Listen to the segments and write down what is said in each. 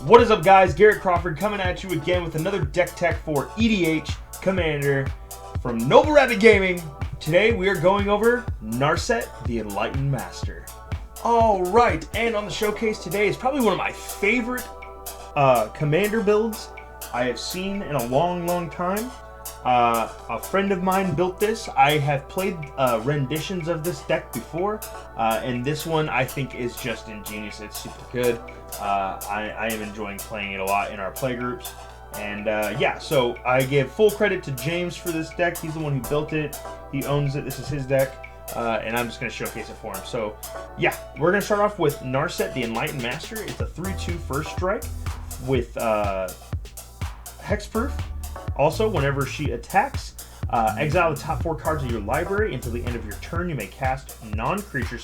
What is up, guys? Garrett Crawford coming at you again with another deck tech for EDH Commander from Noble Rabbit Gaming. Today we are going over Narset, the Enlightened Master. Alright, and on the showcase today is probably one of my favorite Commander builds I have seen in a long time. A friend of mine built this. I have played renditions of this deck before, and this one I think is just ingenious. It's super good. I am enjoying playing it a lot in our play groups. And yeah, so I give full credit to James for this deck. He's the one who built it. He owns it. This is his deck. And I'm just going to showcase it for him. So yeah, we're going to start off with Narset, the Enlightened Master. It's a 3/2 first strike with hexproof. Also, whenever she attacks, exile the top 4 cards of your library until the end of your turn. You may cast non-creature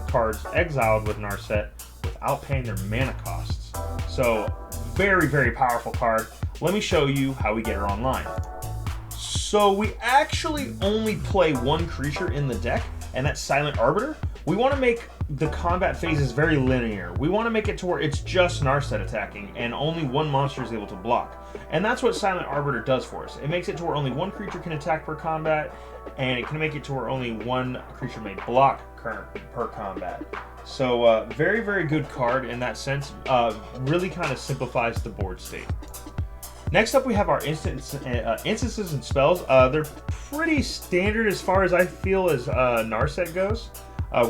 cards exiled with Narset without paying their mana costs. So, very powerful card. Let me show you how we get her online. So, we actually only play one creature in the deck, and that's Silent Arbiter. We want to make the combat phases very linear. We want to make it to where it's just Narset attacking, and only one monster is able to block. And that's what Silent Arbiter does for us. It makes it to where only one creature can attack per combat, and it can make it to where only one creature may block per combat. So very good card in that sense. Really kind of simplifies the board state. Next up we have our instances and spells. They're pretty standard as far as I feel as Narset goes.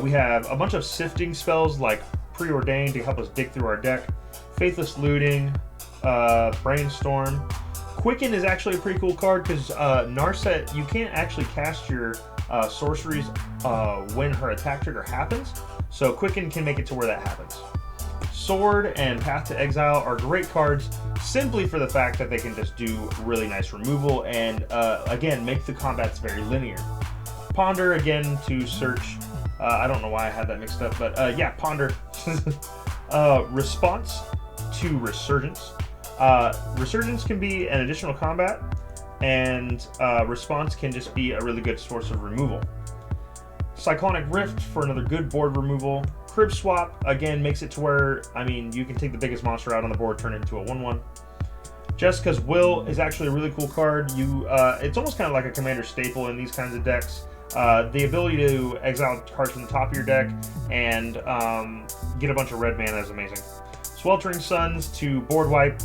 We have a bunch of sifting spells like Preordained to help us dig through our deck, Faithless Looting, Brainstorm. Quicken is actually a pretty cool card because Narset, you can't actually cast your sorceries when her attack trigger happens, so Quicken can make it to where that happens. Sword and Path to Exile are great cards simply for the fact that they can just do really nice removal and again make the combats very linear. Ponder again to search. I don't know why I had that mixed up, but yeah, Ponder. Response to Resurgence. Resurgence can be an additional combat, and Response can just be a really good source of removal. Cyclonic Rift for another good board removal. Crib Swap, again, makes it to where, I mean, you can take the biggest monster out on the board, turn it into a 1/1. Jessica's Will is actually a really cool card. It's almost kind of like a commander staple in these kinds of decks. The ability to exile cards from the top of your deck and get a bunch of red mana is amazing. Sweltering Suns to board wipe.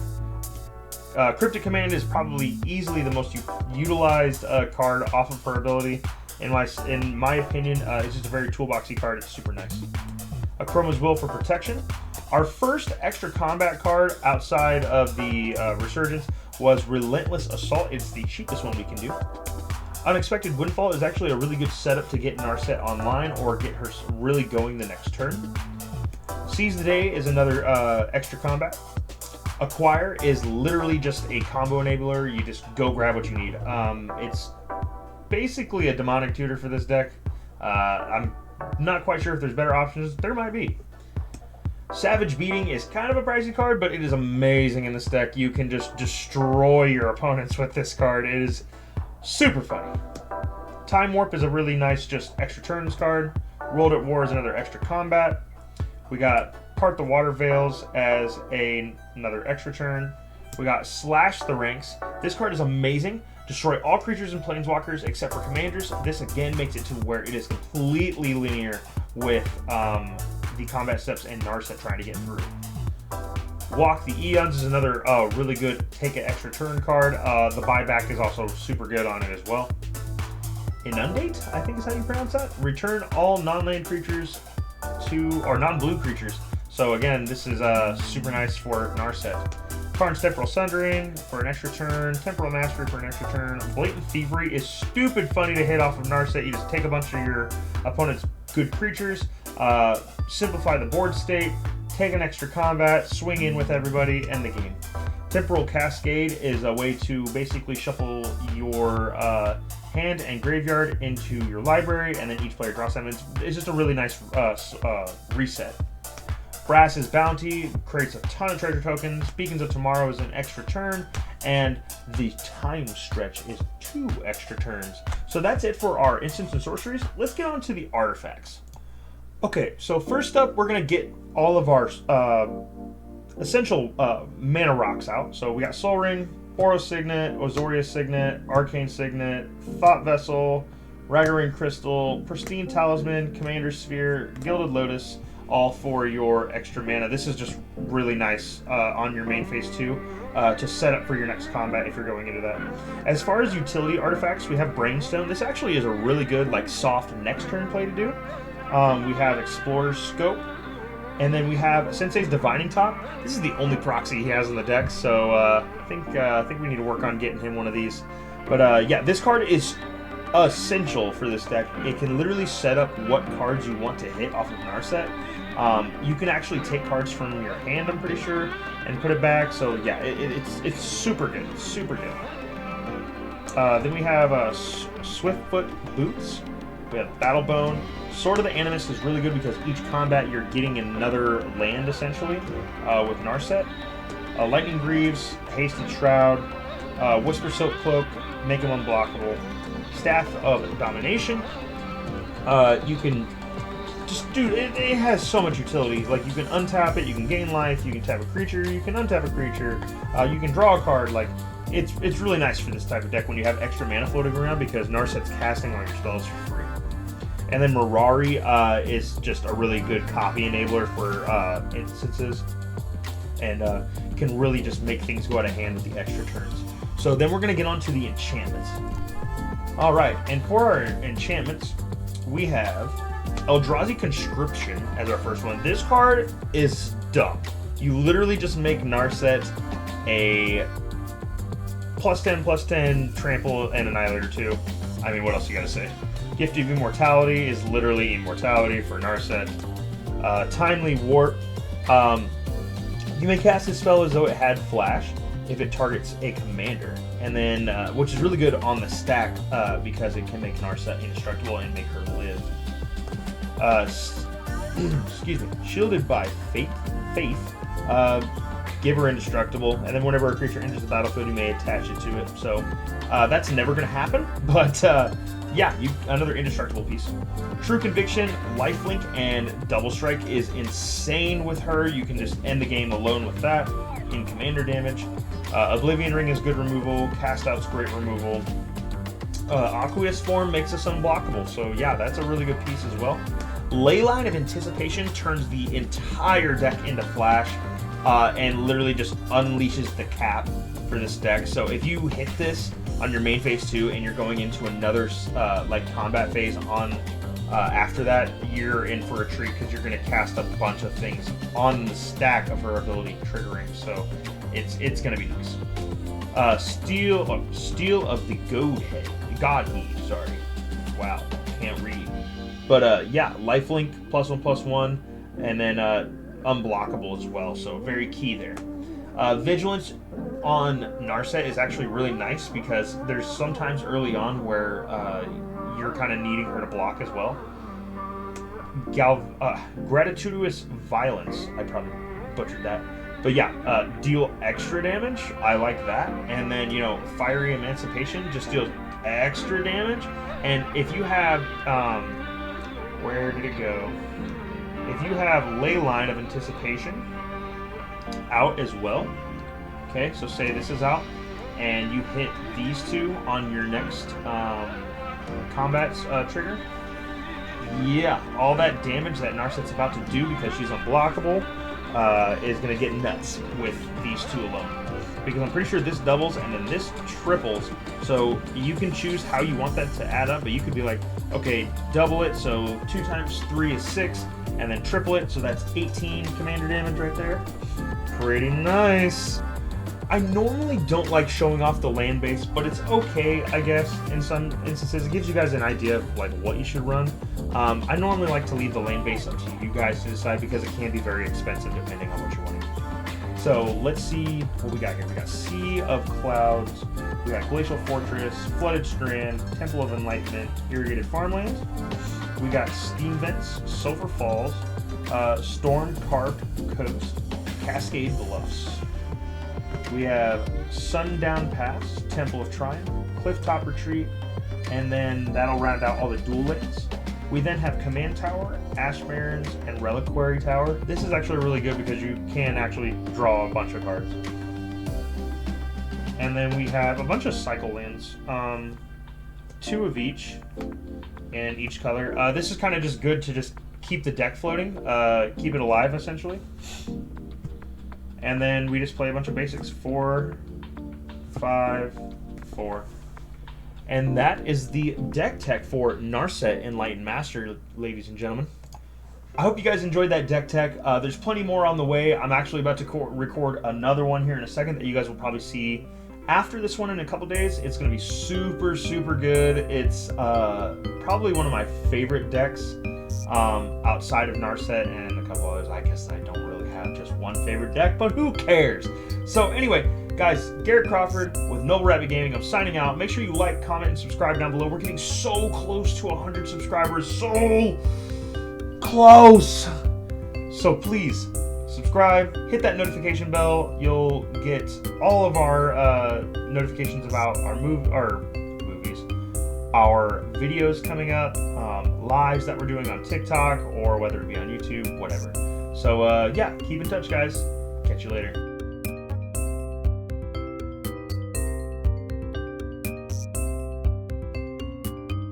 Cryptic Command is probably easily the most utilized card off of her ability. In my opinion, it's just a very toolboxy card. It's super nice. Chroma's Will for protection. Our first extra combat card outside of the Resurgence was Relentless Assault. It's the cheapest one we can do. Unexpected Windfall is actually a really good setup to get Narset online or get her really going the next turn. Seize the Day is another extra combat. Acquire is literally just a combo enabler. You just go grab what you need. It's basically a demonic tutor for this deck. I'm not quite sure if there's better options. There might be. Savage Beating is kind of a pricey card, but it is amazing in this deck. You can just destroy your opponents with this card. It is super funny. Time Warp is a really nice just extra turns card. World at War is another extra combat. We got Part the Water Veils as another extra turn. We got Slash the Ranks. This card is amazing. Destroy all creatures and planeswalkers except for commanders. This again makes it to where it is completely linear with the combat steps and Narset trying to get through. Walk the Eons is another really good take an extra turn card. The buyback is also super good on it as well. Inundate, I think is how you pronounce that. Return all non-land creatures or non-blue creatures. So again, this is super nice for Narset. Karn's Temporal Sundering for an extra turn. Temporal Mastery for an extra turn. Blatant Thievery is stupid funny to hit off of Narset. You just take a bunch of your opponent's good creatures, simplify the board state, take an extra combat, swing in with everybody, end the game. Temporal Cascade is a way to basically shuffle your hand and graveyard into your library, and then each player draws them. It's just a really nice reset. Brass's Bounty creates a ton of treasure tokens. Beacons of Tomorrow is an extra turn, and the Time Stretch is 2 extra turns. So that's it for our instants and sorceries. Let's get on to the artifacts. Okay, so first up, we're going to get all of our essential mana rocks out. So we got Soul Ring, Boros Signet, Ozoria Signet, Arcane Signet, Thought Vessel, Ragaring Crystal, Pristine Talisman, Commander Sphere, Gilded Lotus, all for your extra mana. This is just really nice on your main phase 2 to set up for your next combat if you're going into that. As far as utility artifacts, we have Brainstone. This actually is a really good like soft next turn play to do. We have Explorer's Scope, and then we have Sensei's Divining Top. This is the only proxy he has in the deck, so I think we need to work on getting him one of these. But yeah, this card is essential for this deck. It can literally set up what cards you want to hit off of Narset. You can actually take cards from your hand, I'm pretty sure, and put it back. So yeah, it's super good, super good. Then we have Swiftfoot Boots. We have Battlebone. Sword of the Animist is really good because each combat you're getting another land essentially with Narset. Lightning Greaves, Hasted Shroud, Whisper Silk Cloak, make him unblockable. Staff of Domination. You can just, dude, it has so much utility. Like, you can untap it, you can gain life, you can tap a creature, you can untap a creature, you can draw a card. Like, it's really nice for this type of deck when you have extra mana floating around because Narset's casting all your spells for free. And then Mirari is just a really good copy enabler for instances, and can really just make things go out of hand with the extra turns. So then we're going to get on to the enchantments. Alright, and for our enchantments, we have Eldrazi Conscription as our first one. This card is dumb. You literally just make Narset a +10/+10 trample and Annihilator 2. I mean, what else you gotta say? Gift of Immortality is literally immortality for Narset. Timely Warp. You may cast this spell as though it had flash if it targets a commander, and then which is really good on the stack because it can make Narset indestructible and make her live. Excuse me. Shielded by Faith. Give her indestructible, and then whenever a creature enters the battlefield, you may attach it to it. So that's never going to happen, but yeah, another indestructible piece. True Conviction, Lifelink, and Double Strike is insane with her. You can just end the game alone with that in commander damage. Oblivion Ring is good removal. Cast Out's great removal. Aqueous Form makes us unblockable, so yeah, that's a really good piece as well. Leyline of Anticipation turns the entire deck into flash and literally just unleashes the cap for this deck. So if you hit this on your main phase 2 and you're going into another like combat phase on after that, you're in for a treat because you're going to cast a bunch of things on the stack of her ability triggering. So it's going to be nice. Steel of the Godhead, sorry. Wow, can't read. But yeah, lifelink +1/+1, and then unblockable as well. So very key there. Vigilance on Narset is actually really nice because there's sometimes early on where you're kind of needing her to block as well. Gratituitous Violence, I probably butchered that. But yeah, deal extra damage. I like that. And then, you know, Fiery Emancipation just deals extra damage. And if you have, where did it go? If you have Leyline of Anticipation out as well, okay, so say this is out, and you hit these two on your next combat trigger, yeah, all that damage that Narset's about to do because she's unblockable is going to get nuts with these two alone. Because I'm pretty sure this doubles and then this triples, so you can choose how you want that to add up, but you could be like, okay, double it, so 2 times 3 is 6, and then triple it, so that's 18 commander damage right there. Pretty nice. I normally don't like showing off the land base, but it's okay, I guess, in some instances. It gives you guys an idea of like what you should run. I normally like to leave the land base up to you guys to decide because it can be very expensive depending on what you're wanting. So let's see what we got here. We got Sea of Clouds, we got Glacial Fortress, Flooded Strand, Temple of Enlightenment, Irrigated Farmlands. We got Steam Vents, Sulphur Falls, Storm Carved Coast, Cascade Bluffs. We have Sundown Pass, Temple of Triumph, Clifftop Retreat, and then that'll round out all the dual lands. We then have Command Tower, Ash Barrens, and Reliquary Tower. This is actually really good because you can actually draw a bunch of cards. And then we have a bunch of cycle lands, 2 of each in each color. This is kind of just good to just keep the deck floating, keep it alive essentially. And then we just play a bunch of basics, 4, 5, 4. And that is the deck tech for Narset Enlightened Master, ladies and gentlemen. I hope you guys enjoyed that deck tech. There's plenty more on the way. I'm actually about to record another one here in a second that you guys will probably see after this one in a couple days. It's going to be super, super good. It's probably one of my favorite decks outside of Narset and a couple others. I guess I don't really have just one favorite deck, but who cares? So anyway, guys, Garrett Crawford with Noble Rabbit Gaming. I'm signing out. Make sure you like, comment, and subscribe down below. We're getting so close to 100 subscribers. So close. So please subscribe, hit that notification bell. You'll get all of our notifications about our movies, our videos coming up, lives that we're doing on TikTok, or whether it be on YouTube, whatever. So yeah, keep in touch, guys. Catch you later.